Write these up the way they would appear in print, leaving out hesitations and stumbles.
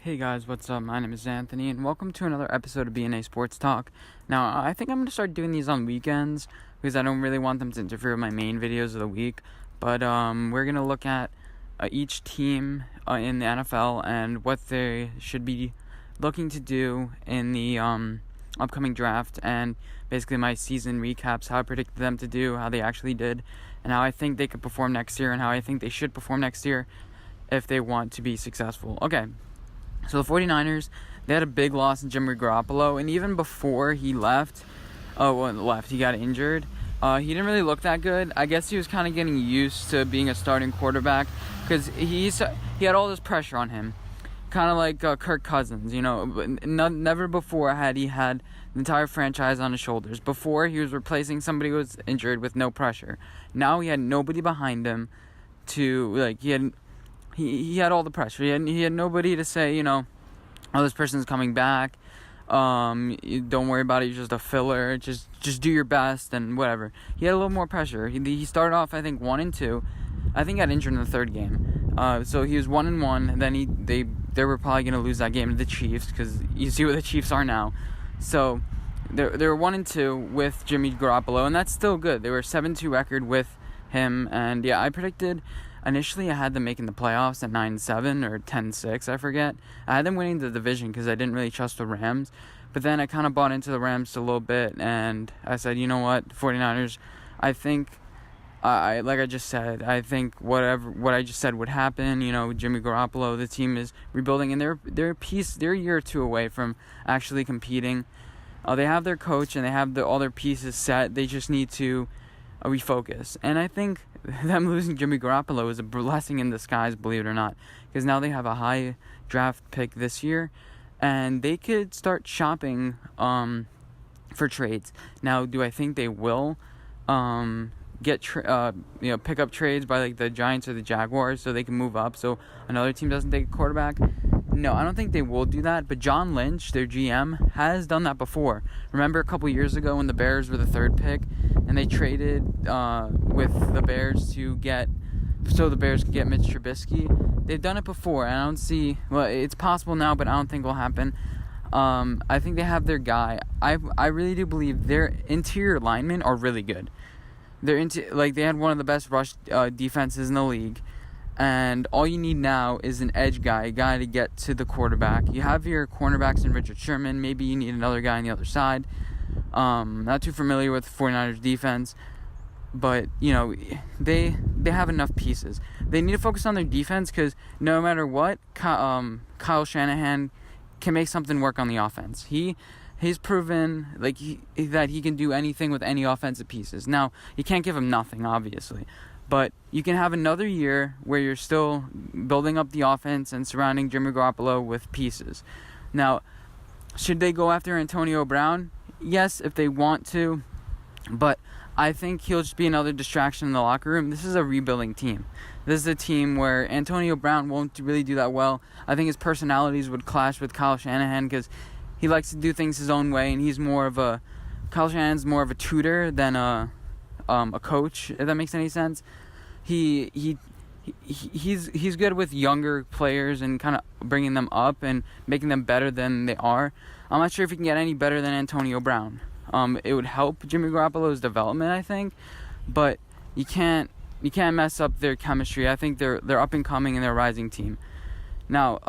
Hey guys, what's up? My name is Anthony, and welcome to another episode of BNA Sports Talk. Now, I think I'm going to start doing these on weekends because I don't really want them to interfere with my main videos of the week. But we're going to look at each team in the NFL and what they should be looking to do in the upcoming draft, and basically my season recaps, how I predicted them to do, how they actually did, and how I think they could perform next year, and how I think they should perform next year if they want to be successful. Okay. So the 49ers, they had a big loss in Jimmy Garoppolo, and even before he he got injured. He didn't really look that good. I guess he was kind of getting used to being a starting quarterback because he had all this pressure on him, kind of like Kirk Cousins. But never before had he had the entire franchise on his shoulders. Before, he was replacing somebody who was injured with no pressure. Now he had nobody behind him to He had all the pressure. He had nobody to say, oh, this person's coming back. Don't worry about it. You're just a filler. Just do your best and whatever. He had a little more pressure. He started off, I think, 1-2. I think he got injured in the third game. So he was 1-1. And then they were probably going to lose that game to the Chiefs because you see what the Chiefs are now. So they were 1-2 with Jimmy Garoppolo, and that's still good. They were 7-2 record with him, and yeah, I predicted. Initially, I had them making the playoffs at 9-7 or 10-6, I forget. I had them winning the division because I didn't really trust the Rams. But then I kind of bought into the Rams a little bit, and I said, you know what, 49ers, I think, like I just said, I think what I just said would happen. Jimmy Garoppolo, the team is rebuilding, and they're a year or two away from actually competing. They have their coach, and they have all their pieces set. They just need to refocus. And I think them losing Jimmy Garoppolo is a blessing in disguise, believe it or not, because now they have a high draft pick this year, and they could start shopping for trades. Now, do I think they will pick up trades by like the Giants or the Jaguars so they can move up so another team doesn't take a quarterback? No, I don't think they will do that, but John Lynch, their GM, has done that before. Remember a couple years ago when the Bears were the third pick and they traded with the Bears so the Bears could get Mitch Trubisky? They've done it before, and I don't see, well, it's possible now, but I don't think it will happen. I think they have their guy. I really do believe their interior linemen are really good. They had one of the best rush defenses in the league. And all you need now is an edge guy, a guy to get to the quarterback. You have your cornerbacks in Richard Sherman. Maybe you need another guy on the other side. Not too familiar with 49ers defense. But, they have enough pieces. They need to focus on their defense because no matter what, Kyle Shanahan can make something work on the offense. He's proven that he can do anything with any offensive pieces. Now, you can't give him nothing, obviously. But you can have another year where you're still building up the offense and surrounding Jimmy Garoppolo with pieces. Now, should they go after Antonio Brown? Yes, if they want to. But I think he'll just be another distraction in the locker room. This is a rebuilding team. This is a team where Antonio Brown won't really do that well. I think his personalities would clash with Kyle Shanahan because he likes to do things his own way, and Kyle Shanahan's more of a tutor than a coach, if that makes any sense. He's good with younger players and kind of bringing them up and making them better than they are. I'm not sure if he can get any better than Antonio Brown. It would help Jimmy Garoppolo's development, I think, but you can't mess up their chemistry. I think they're up and coming and they're a rising team. Now,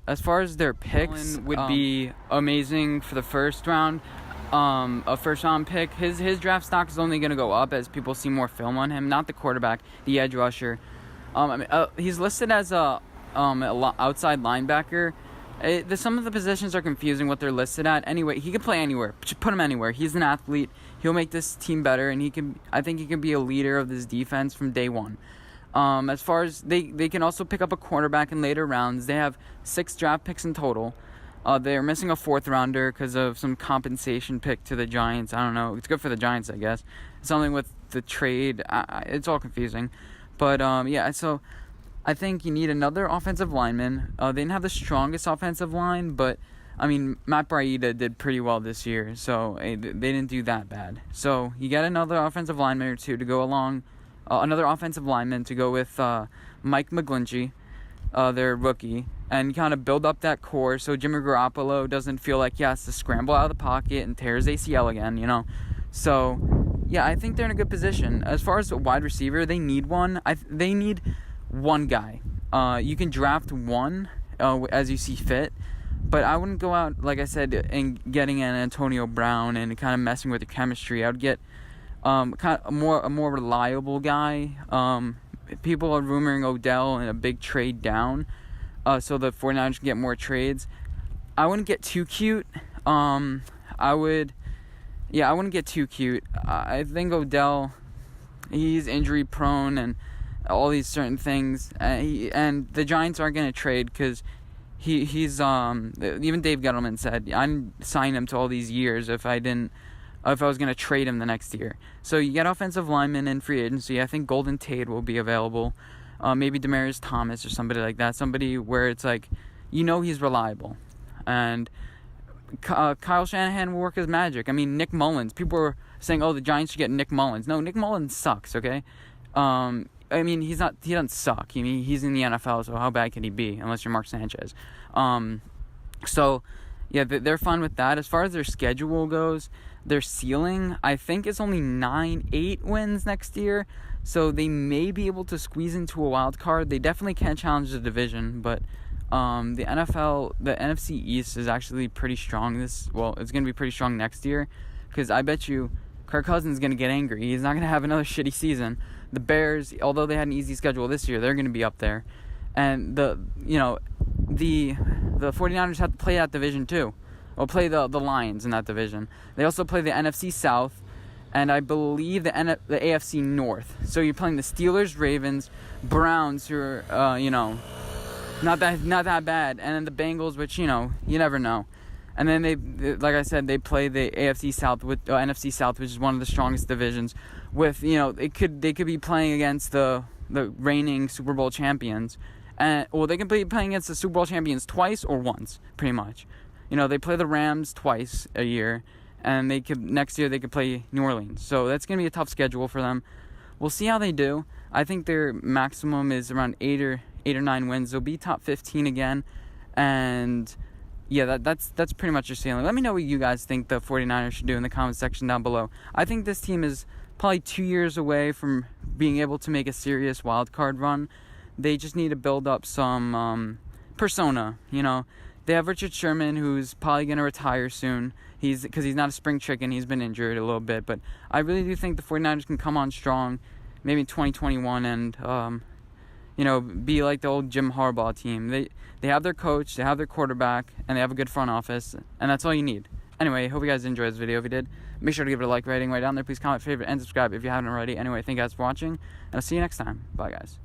as far as their picks, would be amazing for the first round. A first-round pick. His draft stock is only going to go up as people see more film on him. Not the quarterback, the edge rusher. He's listed as a outside linebacker. Some of the positions are confusing what they're listed at. Anyway, he can play anywhere. Put him anywhere. He's an athlete. He'll make this team better, and I think he can be a leader of this defense from day one. As far as they can also pick up a quarterback in later rounds. They have 6 draft picks in total. They're missing a 4th rounder because of some compensation pick to the Giants. I don't know. It's good for the Giants, I guess. Something with the trade. It's all confusing. But, so I think you need another offensive lineman. They didn't have the strongest offensive line, but, Matt Breida did pretty well this year, so they didn't do that bad. So you get another offensive lineman or two to go along, another offensive lineman to go with Mike McGlinchey. their rookie, and kind of build up that core so Jimmy Garoppolo doesn't feel like he has to scramble out of the pocket and tear his ACL again. So, yeah, I think they're in a good position. As far as a wide receiver, they need one. They need one guy. You can draft one as you see fit, but I wouldn't go out, like I said, and getting an Antonio Brown and kind of messing with the chemistry. I would get kind of a more reliable guy. People are rumoring Odell and a big trade down, so the 49ers can get more trades. I wouldn't get too cute. I wouldn't get too cute. I think Odell, he's injury prone and all these certain things, and the Giants aren't going to trade because he's even Dave Gettleman said I'd sign him to all these years if I was going to trade him the next year. So you get offensive linemen in free agency. I think Golden Tate will be available. Maybe Demaryius Thomas or somebody like that. Somebody where it's like, he's reliable. And Kyle Shanahan will work his magic. I mean, Nick Mullins. People were saying, the Giants should get Nick Mullins. No, Nick Mullins sucks, okay? I mean, he doesn't suck. I mean, he's in the NFL, so how bad can he be, unless you're Mark Sanchez? So, yeah, they're fine with that. As far as their schedule goes, their ceiling, I think, is only 9-8 wins next year, so they may be able to squeeze into a wild card. They definitely can't challenge the division, but the NFC East is actually pretty strong. It's going to be pretty strong next year, because I bet you Kirk Cousins is going to get angry. He's not going to have another shitty season. The Bears, although they had an easy schedule this year, they're going to be up there. And the 49ers have to play that division too. Or play the Lions in that division. They also play the NFC South, and I believe the AFC North. So you're playing the Steelers, Ravens, Browns, who are not that bad, and then the Bengals, which you never know. And then they like I said, they play the AFC South with NFC South, which is one of the strongest divisions. With they could be playing against the reigning Super Bowl champions, and they can be playing against the Super Bowl champions twice or once, pretty much. They play the Rams twice a year, and next year they could play New Orleans. So that's gonna be a tough schedule for them. We'll see how they do. I think their maximum is around 8 or 9 wins. They'll be top 15 again, and yeah, that's pretty much your ceiling. Let me know what you guys think the 49ers should do in the comment section down below. I think this team is probably 2 years away from being able to make a serious wild card run. They just need to build up some persona. They have Richard Sherman, who's probably going to retire soon. Because he's not a spring chicken. He's been injured a little bit. But I really do think the 49ers can come on strong, maybe in 2021, and be like the old Jim Harbaugh team. They have their coach, they have their quarterback, and they have a good front office, and that's all you need. Anyway, hope you guys enjoyed this video. If you did, make sure to give it a like rating right down there. Please comment, favorite, and subscribe if you haven't already. Anyway, thank you guys for watching, and I'll see you next time. Bye, guys.